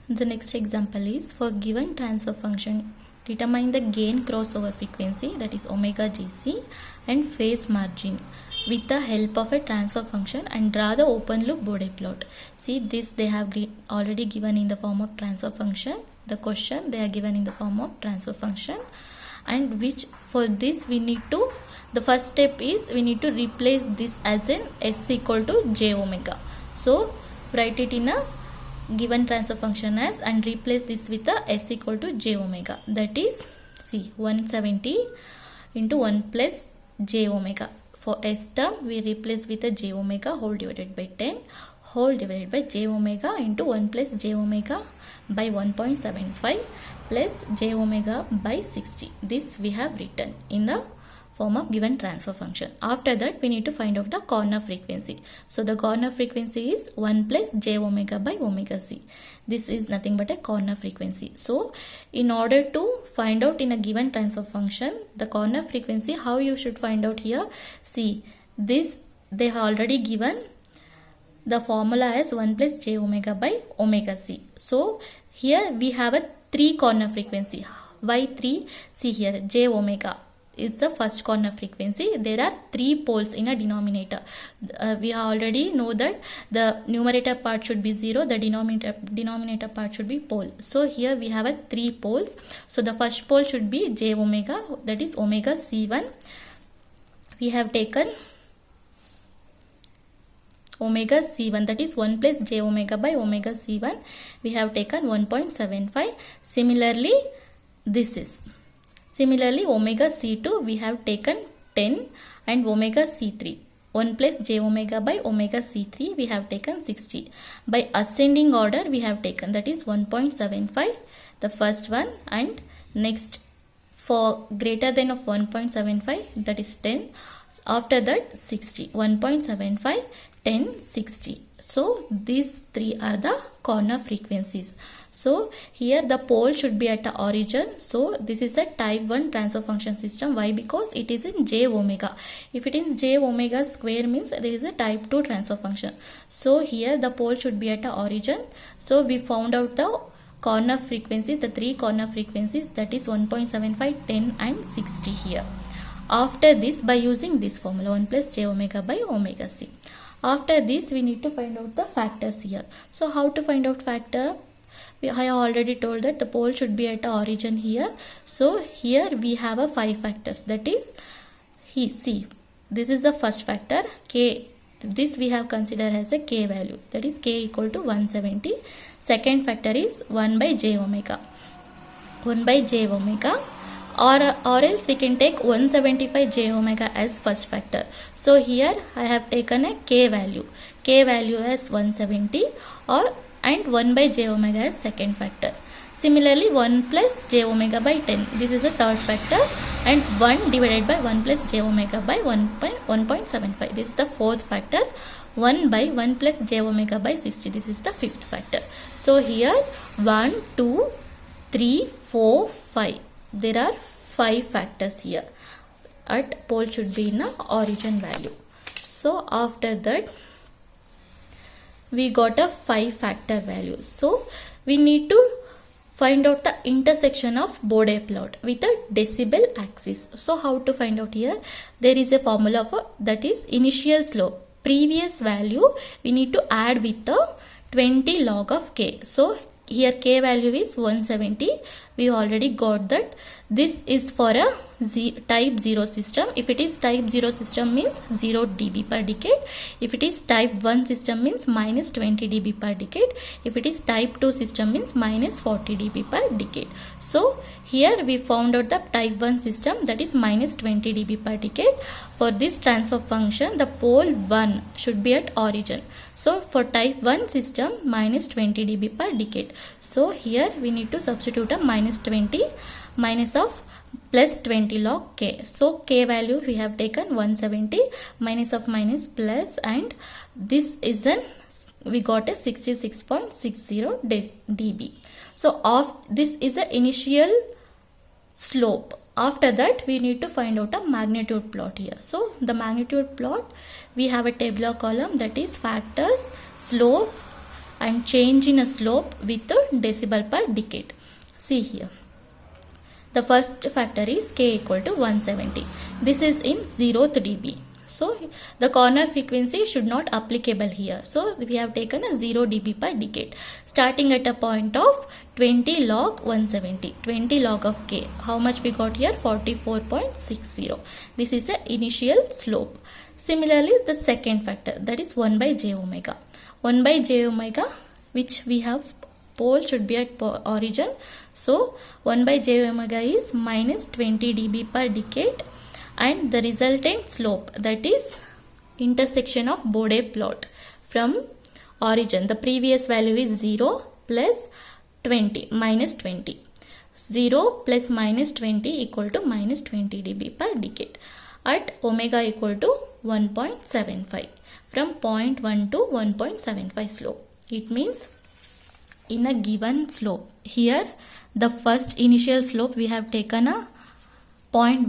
The next example is for given transfer function, determine the gain crossover frequency, that is omega GC, and phase margin with the help of a transfer function, and draw the open loop Bode plot. See, this they have already given in the form of transfer function. The question they are given in the form of transfer function, and which for this we need to, the first step is we need to replace this as in S equal to j omega. So write it in a given transfer function as, and replace this with a S equal to j omega, that is see 170 into 1 plus j omega. For S term we replace with a j omega whole divided by 10 whole divided by j omega into 1 plus j omega by 1.75 plus j omega by 60. This we have written in the form of given transfer function. After that we need to find out the corner frequency. So the corner frequency is 1 plus j omega by omega c. This is nothing but a corner frequency. So in order to find out in a given transfer function the corner frequency, how you should find out here? See, this they have already given the formula as 1 plus j omega by omega c. So here we have a 3 corner frequency. Why 3? See here, j omega is the first corner frequency. There are 3 poles in a denominator. We already know that the numerator part should be 0, the denominator part should be pole. So here we have a 3 poles. So the first pole should be j omega, that is omega c1. We have taken omega c1, that is 1 plus j omega by omega c1. We have taken 1.75. Similarly, omega c2 we have taken 10, and omega c3 1 plus j omega by omega c3 we have taken 60. By ascending order we have taken, that is 1.75 the first one, and next for greater than of 1.75 that is 10. After that 60, 1.75, 10, 60. So these 3 are the corner frequencies. So here the pole should be at the origin. So this is a type 1 transfer function system. Why? Because it is in j omega. If it is j omega square means there is a type 2 transfer function. So here the pole should be at the origin. So we found out the corner frequencies, the 3 corner frequencies, that is 1.75, 10 and 60 here. After this, by using this formula 1 plus j omega by omega c. After this we need to find out the factors here. So how to find out factor? I have already told that the pole should be at the origin here. So here we have a 5 factors, that is see, this is the first factor k. This we have considered as a k value, that is k equal to 170. Second factor is 1 by j omega. 1 by j omega, or else we can take 175 j omega as first factor. So here I have taken a k value as 170, and 1 by j omega as second factor. Similarly 1 plus j omega by 10, this is a third factor, and 1 divided by 1 plus j omega by 1.75, this is the fourth factor. 1 by 1 plus j omega by 60, this is the fifth factor. So here 1, 2, 3, 4, 5. There are 5 factors here. At pole should be in a origin value. So after that we got a 5 factor value. So we need to find out the intersection of Bode plot with a decibel axis. So how to find out here? There is a formula for that is initial slope. Previous value we need to add with the 20 log of k. So here k value is 170. We already got that. This is for a type 0 system. If it is type 0 system means 0 dB per decade. If it is type 1 system means minus 20 dB per decade. If it is type 2 system means minus 40 dB per decade. So here we found out the type 1 system, that is minus 20 dB per decade. For this transfer function the pole 1 should be at origin. So for type 1 system minus 20 dB per decade. So here we need to substitute a minus 20 minus of plus 20 log k. So k value we have taken 170, minus of minus plus, and this is we got a 66.60 dB. So this is an initial slope. After that we need to find out a magnitude plot here. So the magnitude plot, we have a tabular column, that is factors, slope and change in a slope with decibel per decade. See here. The first factor is k equal to 170. This is in 0th dB. So the corner frequency should not applicable here. So we have taken a 0 dB per decade. Starting at a point of 20 log 170. 20 log of k. How much we got here? 44.60. This is the initial slope. Similarly, the second factor, that is 1 by j omega. 1 by j omega, which we have pole should be at origin. So 1 by j omega is minus 20 dB per decade, and the resultant slope, that is intersection of Bode plot from origin. The previous value is 0 plus 20 minus 20. 0 plus minus 20 equal to minus 20 dB per decade at omega equal to 1.75 from 0.1 to 1.75 slope. It means in a given slope, here the first initial slope we have taken a 0.1